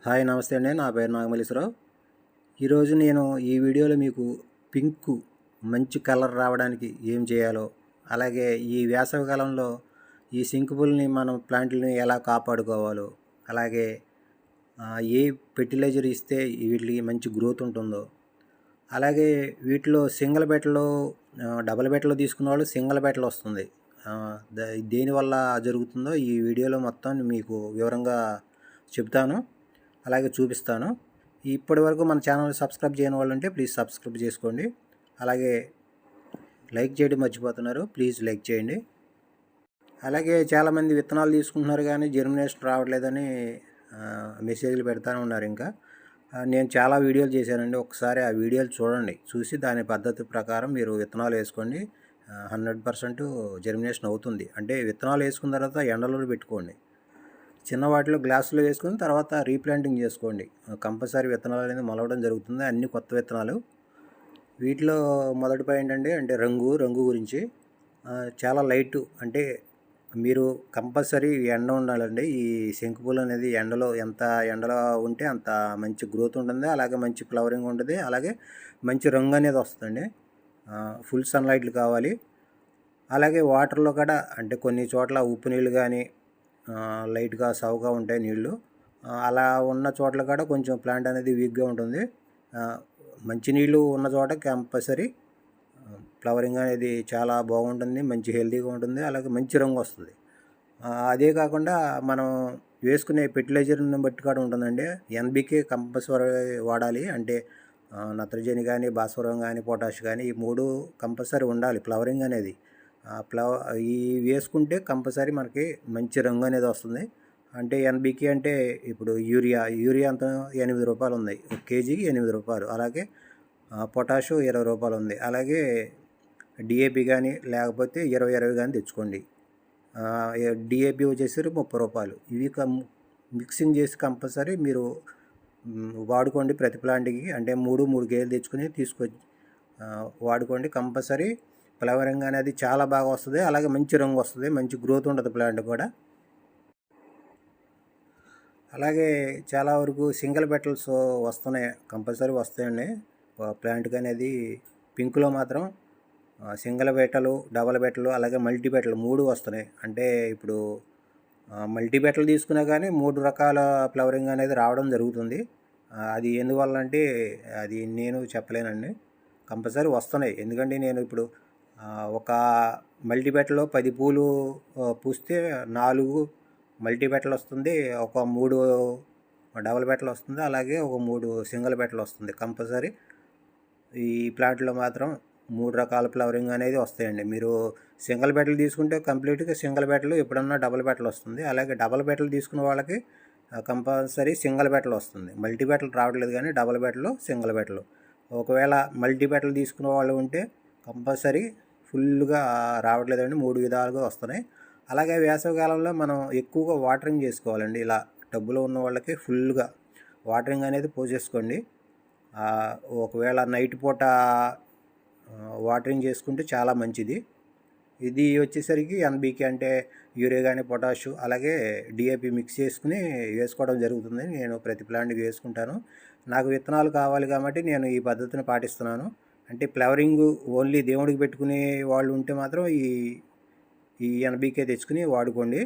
Hi నమస్తే అండి. నా పేరు నాగమల్లేశ్వరరావు. ఈరోజు నేను ఈ వీడియోలో మీకు పింక్ మంచి కలర్ రావడానికి ఏం చేయాలో, అలాగే ఈ వేసవి కాలంలో ఈ సింకుపుల్ని మనం ప్లాంట్లని ఎలా కాపాడుకోవాలో, అలాగే ఏ ఫెర్టిలైజర్ ఇస్తే వీటికి మంచి గ్రోత్ ఉంటుందో, అలాగే వీటిలో సింగిల్ బెట్టలు డబుల్ బెట్టలు తీసుకున్న వాళ్ళు సింగిల్ బెట్టలు వస్తుంది. దేనివల్ల జరుగుతుందో ఈ వీడియోలో మొత్తం మీకు వివరంగా చెప్తాను, అలాగే చూపిస్తాను. ఇప్పటి వరకు మన ఛానల్ సబ్స్క్రైబ్ చేయని వాళ్ళు ఉంటే ప్లీజ్ సబ్స్క్రైబ్ చేసుకోండి. అలాగే లైక్ చేయడం మర్చిపోతున్నారు, ప్లీజ్ లైక్ చేయండి. అలాగే చాలామంది విత్తనాలు తీసుకుంటున్నారు కానీ జర్మినేషన్ రావట్లేదని మెసేజ్లు పెడతానే ఉన్నారు. ఇంకా నేను చాలా వీడియోలు చేశానండి, ఒకసారి ఆ వీడియోలు చూడండి, చూసి దాని పద్ధతి ప్రకారం మీరు విత్తనాలు వేసుకోండి. 100% జర్మినేషన్ అవుతుంది. అంటే విత్తనాలు వేసుకున్న తర్వాత ఎండలో పెట్టుకోండి. చిన్న వాటిలో గ్లాసులో వేసుకుని తర్వాత రీప్లాంటింగ్ చేసుకోండి. కంపల్సరీ విత్తనాలు అనేది మొలవడం జరుగుతుంది, అన్ని కొత్త విత్తనాలు. వీటిలో మొదటి పాయింట్ అంటే రంగు గురించి చాలా లైట్, అంటే మీరు కంపల్సరీ ఎండ ఉండాలండి. ఈ శంకుపూలు అనేది ఎంత ఎండలో ఉంటే అంత మంచి గ్రోత్ ఉంటుంది, అలాగే మంచి ఫ్లవరింగ్ ఉంటుంది, అలాగే మంచి రంగు అనేది వస్తుందండి. ఫుల్ సన్లైట్లు కావాలి. అలాగే వాటర్లో కూడా అంటే కొన్ని చోట్ల ఉప్పు నీళ్ళు కానీ లైట్గా సౌగా ఉంటాయి నీళ్ళు. అలా ఉన్న చోట్ల కూడా కొంచెం ప్లాంట్ అనేది వీక్గా ఉంటుంది. మంచినీళ్ళు ఉన్న చోట కంపల్సరీ ఫ్లవరింగ్ అనేది చాలా బాగుంటుంది, మంచి హెల్తీగా ఉంటుంది, అలాగే మంచి రంగు వస్తుంది. అదే కాకుండా మనం వేసుకునే ఫెర్టిలైజర్ని బట్టి కూడా ఉంటుందండి. ఎన్బికే కంపల్సరీ వాడాలి. అంటే నత్రజని కానీ, భాస్వరం కానీ, పొటాష్ కానీ, ఈ 3 కంపల్సరీ ఉండాలి ఫ్లవరింగ్ అనేది. ఈ వేసుకుంటే కంపల్సరీ మనకి మంచి రంగు అనేది వస్తుంది. అంటే ఎన్బికే అంటే ఇప్పుడు యూరియా అంత 8 రూపాయలు ఉంది, 1 కేజీకి 8 రూపాయలు. అలాగే పొటాషు 20 రూపాయలు ఉంది. అలాగే డిఏపి కానీ లేకపోతే 20 కానీ తెచ్చుకోండి. డిఏపి వచ్చేసి 30 రూపాయలు. ఇవి మిక్సింగ్ చేసి కంపల్సరీ మీరు వాడుకోండి ప్రతి ప్లాంట్కి. అంటే 3 కేజీలు తెచ్చుకొని తీసుకొచ్చి వాడుకోండి. కంపల్సరీ ఫ్లవరింగ్ అనేది చాలా బాగా వస్తుంది, అలాగే మంచి రంగు వస్తుంది, మంచి గ్రోత్ ఉంటుంది ప్లాంట్ కూడా. అలాగే చాలా వరకు సింగిల్ బెటల్స్ వస్తున్నాయి, కంపల్సరీ వస్తాయండి ప్లాంట్కి అనేది. పింక్లో మాత్రం సింగిల్ బెటలు, డబల్ బెటలు, అలాగే మల్టీ బెటలు 3 వస్తున్నాయి. అంటే ఇప్పుడు మల్టీ బెటలు తీసుకున్నా కానీ 3 రకాల ఫ్లవరింగ్ అనేది రావడం జరుగుతుంది. అది ఎందువల్ల అంటే అది నేను చెప్పలేనండి, కంపల్సరీ వస్తున్నాయి. ఎందుకంటే నేను ఇప్పుడు ఒక మల్టీ బెటలో 10 పూలు పూస్తే 4 మల్టీ బెటలు వస్తుంది, ఒక 3 డబల్ బెటలు వస్తుంది, అలాగే ఒక 3 సింగిల్ బెటలు వస్తుంది. కంపల్సరీ ఈ ప్లాంట్లో మాత్రం 3 రకాల ఫ్లవరింగ్ అనేది వస్తాయండి. మీరు సింగిల్ బెటలు తీసుకుంటే కంప్లీట్గా సింగిల్ బెటలు, ఎప్పుడన్నా డబల్ బెటలు వస్తుంది. అలాగే డబల్ బెటలు తీసుకున్న వాళ్ళకి కంపల్సరీ సింగిల్ బెటలు వస్తుంది. మల్టీ బెటలు రావట్లేదు కానీ డబల్ బెటలు, సింగిల్ బెటలు. ఒకవేళ మల్టీ బెటలు తీసుకున్న వాళ్ళు ఉంటే కంపల్సరీ ఫుల్గా రావట్లేదండి, 3 విధాలుగా వస్తున్నాయి. అలాగే వేసవికాలంలో మనం ఎక్కువగా వాటరింగ్ చేసుకోవాలండి. ఇలా టబ్బులో ఉన్న వాళ్ళకి ఫుల్గా వాటరింగ్ అనేది పోసేసుకోండి. ఒకవేళ నైట్ పూట వాటరింగ్ చేసుకుంటే చాలా మంచిది. ఇది వచ్చేసరికి ఎన్బికే అంటే యూరియా కానీ, పొటాషు, అలాగే డిఏపి మిక్స్ చేసుకుని వేసుకోవడం జరుగుతుంది. నేను ప్రతి ప్లాంట్కి వేసుకుంటాను. నాకు విత్తనాలు కావాలి కాబట్టి నేను ఈ పద్ధతిని పాటిస్తున్నాను. అంటే ఫ్లవరింగ్ ఓన్లీ దేవుడికి పెట్టుకునే వాళ్ళు ఉంటే మాత్రం ఈ ఎన్బికే తెచ్చుకుని వాడుకోండి.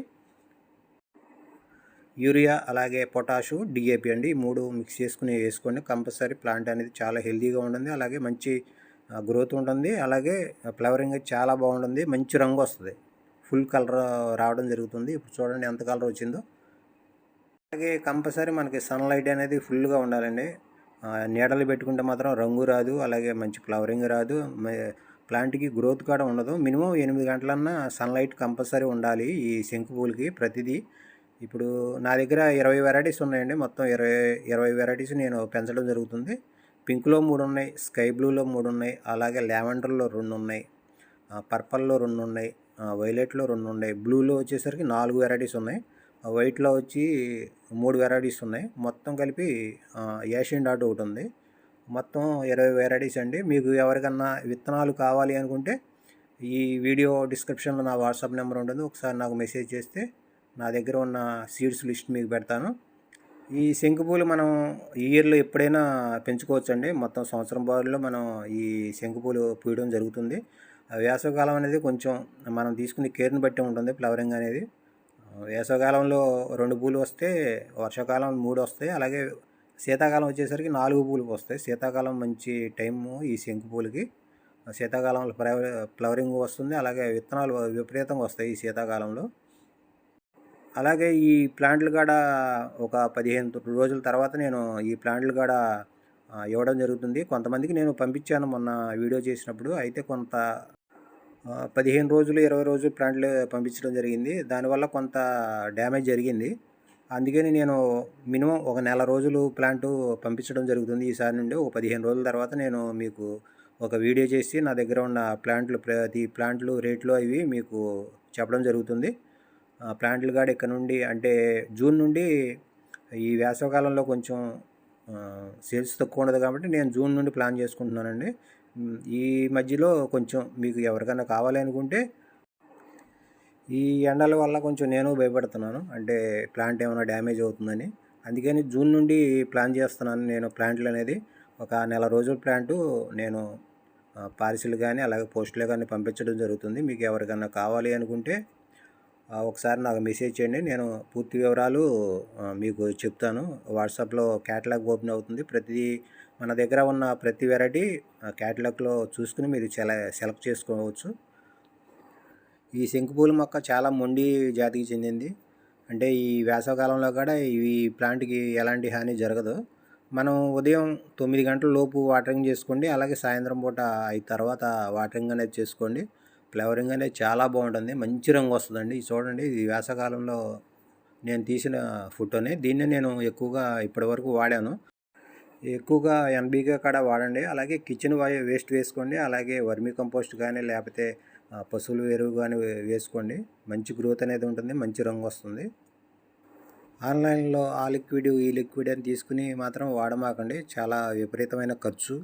యూరియా, అలాగే పొటాషు, డిఏపి అండి, ఈ 3 మిక్స్ చేసుకుని వేసుకోండి. కంపల్సరీ ప్లాంట్ అనేది చాలా హెల్తీగా ఉంటుంది, అలాగే మంచి గ్రోత్ ఉంటుంది, అలాగే ఫ్లవరింగ్ చాలా బాగుంటుంది, మంచి రంగు వస్తుంది, ఫుల్ కలర్ రావడం జరుగుతుంది. ఇప్పుడు చూడండి ఎంత కలర్ వచ్చిందో. అలాగే కంపల్సరీ మనకి సన్లైట్ అనేది ఫుల్గా ఉండాలండి. నీడలు పెట్టుకుంటే మాత్రం రంగు రాదు, అలాగే మంచి ఫ్లవరింగ్ రాదు, ప్లాంట్కి గ్రోత్ కూడా ఉండదు. మినిమం 8 గంటలన్నా సన్లైట్ కంపల్సరీ ఉండాలి ఈ శంకు పూలకి ప్రతిదీ. ఇప్పుడు నా దగ్గర 20 వెరైటీస్ ఉన్నాయండి, మొత్తం 20 వెరైటీస్ నేను పెంచడం జరుగుతుంది. పింక్లో 3 ఉన్నాయి, స్కై బ్లూలో 3 ఉన్నాయి, అలాగే లావెండర్లో 2 ఉన్నాయి, పర్పల్లో 2 ఉన్నాయి, వైలెట్లో 2 ఉన్నాయి, బ్లూలో వచ్చేసరికి 4 వెరైటీస్ ఉన్నాయి, వైట్లో వచ్చి 3 వెరైటీస్ ఉన్నాయి. మొత్తం కలిపి ఏషియన్ డాట్ ఒకటి ఉంది. మొత్తం 20 వెరైటీస్ అండి. మీకు ఎవరికన్నా విత్తనాలు కావాలి అనుకుంటే ఈ వీడియో డిస్క్రిప్షన్లో నా వాట్సాప్ నెంబర్ ఉంటుంది, ఒకసారి నాకు మెసేజ్ చేస్తే నా దగ్గర ఉన్న సీడ్స్ లిస్ట్ మీకు పెడతాను. ఈ శంకు పూలు మనం ఇయర్లో ఎప్పుడైనా పెంచుకోవచ్చండి. మొత్తం సంవత్సరం పాటులో మనం ఈ శంకు పూలు పూయడం జరుగుతుంది. వేసవికాలం అనేది కొంచెం మనం తీసుకునే కేర్‌ని బట్టి ఉంటుంది ఫ్లవరింగ్ అనేది. వేసవికాలంలో 2 పూలు వస్తే, వర్షాకాలం 3 వస్తాయి. అలాగే శీతాకాలం వచ్చేసరికి 4 పూలు వస్తాయి. శీతాకాలం మంచి టైము ఈ శంకు పూలకి. శీతాకాలంలో ఫ్లవరింగ్ వస్తుంది. అలాగే విత్తనాలు విపరీతంగా వస్తాయి ఈ శీతాకాలంలో. అలాగే ఈ ప్లాంట్లు కాడ ఒక 15 రోజుల తర్వాత నేను ఈ ప్లాంట్లు కాడ ఇవ్వడం జరుగుతుంది. కొంతమందికి నేను పంపించాను మొన్న వీడియో చేసినప్పుడు. అయితే కొంత 15 రోజులు 20 రోజులు ప్లాంట్లు పంపించడం జరిగింది. దానివల్ల కొంత డ్యామేజ్ జరిగింది. అందుకని నేను మినిమం ఒక నెల రోజులు ప్లాంటు పంపించడం జరుగుతుంది ఈసారి నుండి. ఒక 15 రోజుల తర్వాత నేను మీకు ఒక వీడియో చేసి నా దగ్గర ఉన్న ప్లాంట్లు ప్రతి ప్లాంట్లు రేట్లు అవి మీకు చెప్పడం జరుగుతుంది. ప్లాంట్లు కాడ ఇక్కడ నుండి అంటే జూన్ నుండి ఈ వేసవికాలంలో కొంచెం సేల్స్ తక్కువ ఉండదు కాబట్టి నేను జూన్ నుండి ప్లాన్ చేసుకుంటున్నానండి. ఈ మధ్యలో కొంచెం మీకు ఎవరికైనా కావాలి అనుకుంటే ఈ ఎండల వల్ల కొంచెం నేను భయపడుతున్నాను. అంటే ప్లాంట్ ఏమైనా డ్యామేజ్ అవుతుందని. అందుకని జూన్ నుండి ప్లాన్ చేస్తున్నాను నేను ప్లాంట్లు అనేది. ఒక నెల రోజుల ప్లాంటు నేను పార్సిల్ కానీ అలాగే పోస్టులో కానీ పంపించడం జరుగుతుంది. మీకు ఎవరికైనా కావాలి అనుకుంటే ఒకసారి నాకు మెసేజ్ చేయండి. నేను పూర్తి వివరాలు మీకు చెప్తాను. వాట్సాప్లో క్యాటలాగ్ ఓపెన్ అవుతుంది. ప్రతిదీ మన దగ్గర ఉన్న ప్రతి వెరైటీ క్యాటలాగ్లో చూసుకుని మీరు సెలెక్ట్ చేసుకోవచ్చు. ఈ శంకుపూల మొక్క చాలా మొండి జాతికి చెందింది. అంటే ఈ వేసవికాలంలో కూడా ఈ ప్లాంట్కి ఎలాంటి హాని జరగదు. మనం ఉదయం 9 గంటల లోపు వాటరింగ్ చేసుకోండి. అలాగే సాయంత్రం పూట 5 తర్వాత వాటరింగ్ అనేది చేసుకోండి. ఫ్లవరింగ్ అనేది చాలా బాగుంటుంది. మంచి రంగు వస్తుందండి. ఇది చూడండి, ఇది వేసవికాలంలో నేను తీసిన ఫోటోనే. దీన్నే నేను ఎక్కువగా ఇప్పటివరకు వాడాను. ఎక్కువగా ఎన్బీకే కాడ వాడండి. అలాగే కిచెన్ వేస్ట్ వేసుకోండి. అలాగే వర్మీ కంపోస్ట్ కానీ లేకపోతే పశువుల ఎరువు కానీ వేసుకోండి. మంచి గ్రోత్ అనేది ఉంటుంది. మంచి రంగు వస్తుంది. ఆన్లైన్లో ఆ లిక్విడ్ ఈ లిక్విడ్ అని తీసుకుని మాత్రం వాడమాకండి. చాలా విపరీతమైన ఖర్చు.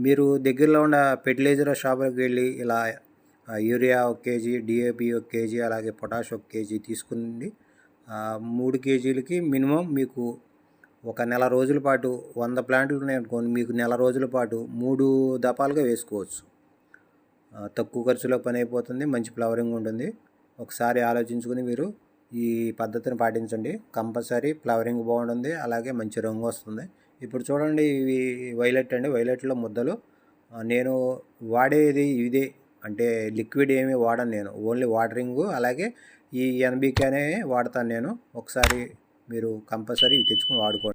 మీరు దగ్గరలో ఉన్న ఫెర్టిలైజర్ షాపుకి వెళ్ళి ఇలా యూరియా 1 కేజీ, డిఏపి 1 కేజీ, అలాగే పొటాష్ 1 కేజీ తీసుకుని 3 కేజీలకి మినిమం మీకు ఒక నెల రోజుల పాటు 100 ప్లాంట్లు ఉన్నాయనుకోండి, మీకు నెల రోజుల పాటు 3 దపాలుగా వేసుకోవచ్చు. తక్కువ ఖర్చులో పని అయిపోతుంది. మంచి ఫ్లవరింగ్ ఉంటుంది. ఒకసారి ఆలోచించుకుని మీరు ఈ పద్ధతిని పాటించండి. కంపల్సరీ ఫ్లవరింగ్ బాగుంటుంది. అలాగే మంచి రంగు వస్తుంది. ఇప్పుడు చూడండి, ఇవి వైలెట్ అండి. వైలెట్లో ముద్దలు. నేను వాడేది ఇదే. అంటే లిక్విడ్ ఏమీ వాడను నేను. ఓన్లీ వాటరింగు అలాగే ఈ ఎన్బీకేనే వాడతాను నేను. ఒకసారి మీరు కంపల్సరీ తెచ్చుకొని వాడుకోండి.